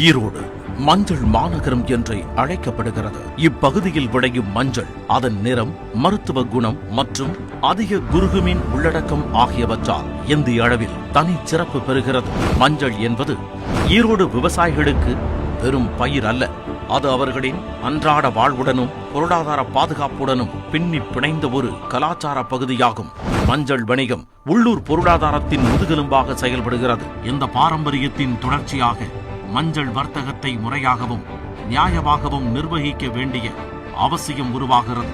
ஈரோடு மஞ்சள் மாநகரம் என்று அழைக்கப்படுகிறது. இப்பகுதியில் விளையும் மஞ்சள் அதன் நிறம், மருத்துவ குணம் மற்றும் அதிக குருகுமின் உள்ளடக்கம் ஆகியவற்றால் இந்திய அளவில் தனி சிறப்பு பெறுகிறது. மஞ்சள் என்பது ஈரோடு விவசாயிகளுக்கு வெறும் பயிர் அல்ல, அது அவர்களின் அன்றாட வாழ்வுடனும் பொருளாதார பாதுகாப்புடனும் பின்னி பிணைந்த ஒரு கலாச்சார பகுதியாகும். மஞ்சள் வணிகம் உள்ளூர் பொருளாதாரத்தின் முதுகெலும்பாக செயல்படுகிறது. இந்த பாரம்பரியத்தின் தொடர்ச்சியாக மஞ்சள் வர்த்தகத்தை முறையாகவும் நியாயமாகவும் நிர்வகிக்க வேண்டிய அவசியம் உருவாகிறது.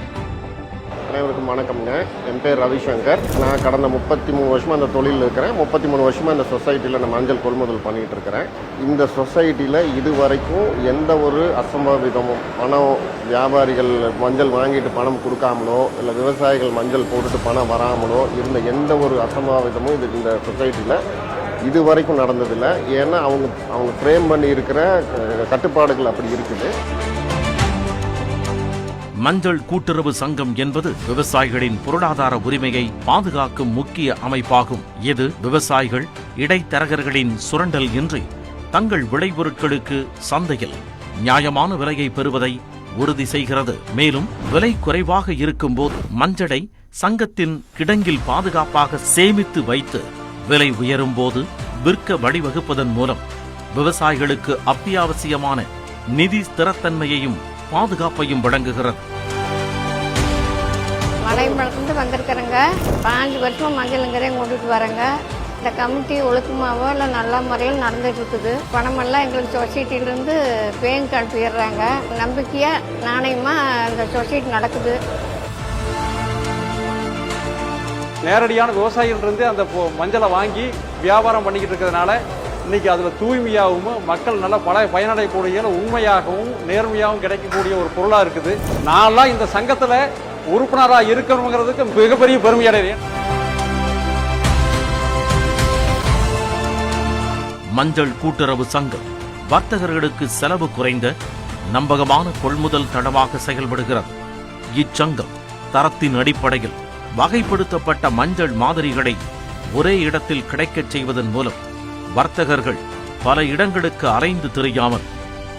அனைவருக்கும் வணக்கம்ங்க. என் பேர் ரவிசங்கர். நான் கடந்த 33 வருஷமாக அந்த தொழிலில் இருக்கிறேன். 33 வருஷமாக இந்த சொசைட்டியில் நான் மஞ்சள் கொள்முதல் பண்ணிகிட்டு இருக்கிறேன். இந்த சொசைட்டியில் இதுவரைக்கும் எந்த ஒரு அசம்பாவிதமும் பணம் வியாபாரிகள் மஞ்சள் வாங்கிட்டு பணம் கொடுக்காமலோ இல்லை விவசாயிகள் மஞ்சள் போட்டுட்டு பணம் வராமலோ இருந்த எந்த ஒரு அசம்பாவிதமும் இந்த சொசைட்டியில் இது வரைக்கும் நடந்ததில்லை. ஏன்னா அவங்க ஃப்ரேம் பண்ணி இருக்கிற கட்டுப்பாடுகள் அப்படி இருக்குது. மஞ்சள் கூட்டுறவு சங்கம் என்பது விவசாயிகளின் பொருளாதார உரிமையை பாதுகாக்கும் முக்கிய அமைப்பாகும். இது விவசாயிகள் இடைத்தரகர்களின் சுரண்டல் இன்றி தங்கள் விளைபொருட்களுக்கு சந்தையில் நியாயமான விலையை பெறுவதை உறுதி செய்கிறது. மேலும் விலை குறைவாக இருக்கும்போது மஞ்சளை சங்கத்தின் கிடங்கில் பாதுகாப்பாக சேமித்து வைத்து விலை உயரும் போது விற்க வழிவகுப்பதன் மூலம் விவசாயிகளுக்கு அத்தியாவசியமான நிதி ஸ்திரத்தன்மையையும் பாதுகாப்பையும் வழங்குகிறது. மலைமலர்ந்து வந்திருக்கிறேங்க. 5 வருஷம் மஞ்சள்ங்கிறேன் கொண்டுட்டு வரேங்க. இந்த கமிட்டி ஒழுக்கமாவோ இல்லை நல்ல முறையில் நடந்துட்டு இருக்குது. பணமெல்லாம் எங்களுக்கு சொசைட்டிலிருந்து பேங்க் அனுப்பிடுறாங்க. நம்பிக்கையாக நாணயமாக இந்த சொசைட்டி நடக்குது. நேரடியான விவசாயிகளிருந்து அந்த மஞ்சளை வாங்கி வியாபாரம் பண்ணிக்கிட்டு இருக்கிறதுனால இன்னைக்கு அதில் தூய்மையாகவும் மக்கள் நல்லா பயனடையக்கூடிய உண்மையாகவும் நேர்மையாகவும் கிடைக்கக்கூடிய ஒரு பொருளாக இருக்குது. நான்லாம் இந்த சங்கத்தில் உறுப்பினராக இருக்கணுங்கிறதுக்கு மிகப்பெரிய பெருமை அடைகிறேன். மஞ்சள் கூட்டுறவு சங்கம் வர்த்தகர்களுக்கு செலவு குறைந்த நம்பகமான கொள்முதல் தளமாக செயல்படுகிறது. இச்சங்கம் தரத்தின் அடிப்படையில் வகைப்படுத்தப்பட்ட மஞ்சள் மாதிரிகளை ஒரே இடத்தில் கிடைக்கச் செய்வதன் மூலம் வர்த்தகர்கள் பல இடங்களுக்கு அலைந்து திரியாமல்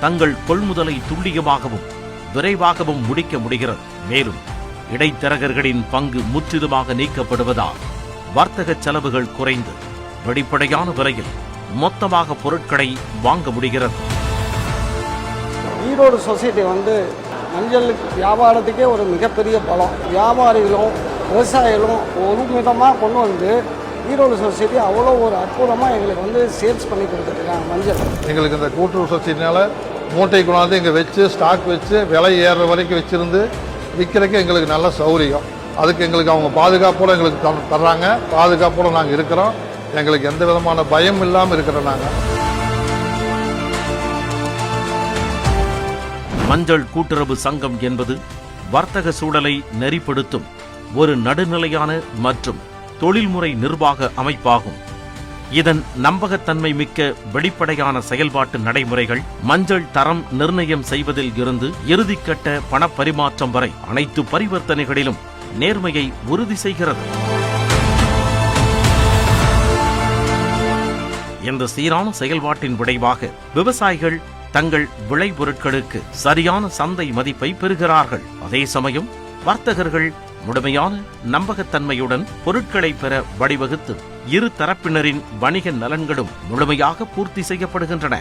தங்கள் கொள்முதலை துல்லியமாகவும் விரைவாகவும் முடிக்க முடிகிறது. மேலும் இடைத்தரகர்களின் பங்கு முற்றிலுமாக நீக்கப்படுவதால் வர்த்தக செலவுகள் குறைந்து வெளிப்படையான விலையில் மொத்தமாக பொருட்களை வாங்க முடிகிறது. ஈரோடு சொசைட்டி மஞ்சள் வியாபாரத்துக்கே ஒரு மிகப்பெரிய பலம். வியாபாரிகளும் விவசாயிகளும் ஒரு விதமாக கொண்டு ஈரோடு சொசைட்டி அவ்வளோ ஒரு அற்புதமாக எங்களுக்கு சேல்ஸ் பண்ணி கொடுத்துருக்காங்க. மஞ்சள் எங்களுக்கு இந்த கூட்டுறவு சொசைட்டினால மூட்டை கொண்டாந்து இங்கே வச்சு ஸ்டாக் வச்சு விலை ஏறுற வரைக்கும் வச்சுருந்து விற்கிறதுக்கு எங்களுக்கு நல்ல சௌகரியம். அதுக்கு எங்களுக்கு அவங்க பாதுகாப்போடு எங்களுக்கு தர்றாங்க. பாதுகாப்போடு நாங்கள் இருக்கிறோம். எங்களுக்கு எந்த விதமான பயம் இல்லாமல் இருக்கிறோம். நாங்கள் மஞ்சள் கூட்டுறவு சங்கம் என்பது வர்த்தக சூழலை நெறிப்படுத்தும் ஒரு நடுநிலையான மற்றும் தொழில்முறை நிர்வாக அமைப்பாகும். இதன் நம்பகத்தன்மை மிக்க வெளிப்படையான செயல்பாட்டு நடைமுறைகள் மஞ்சள் தரம் நிர்ணயம் செய்வதில் இருந்து இறுதிக்கட்ட பணப்பரிமாற்றம் வரை அனைத்து பரிவர்த்தனைகளிலும் நேர்மையை உறுதி செய்கிறது. இந்த சீரான செயல்பாட்டின் விளைவாக விவசாயிகள் தங்கள் விளைபொருட்களுக்கு சரியான சந்தை மதிப்பை பெறுகிறார்கள். அதே சமயம் வர்த்தகர்கள் முழுமையான நம்பகத்தன்மையுடன் பொருட்களை பெற வழிவகுத்து இரு தரப்பினரின் வணிக நலன்களும் முழுமையாக பூர்த்தி செய்யப்படுகின்றன.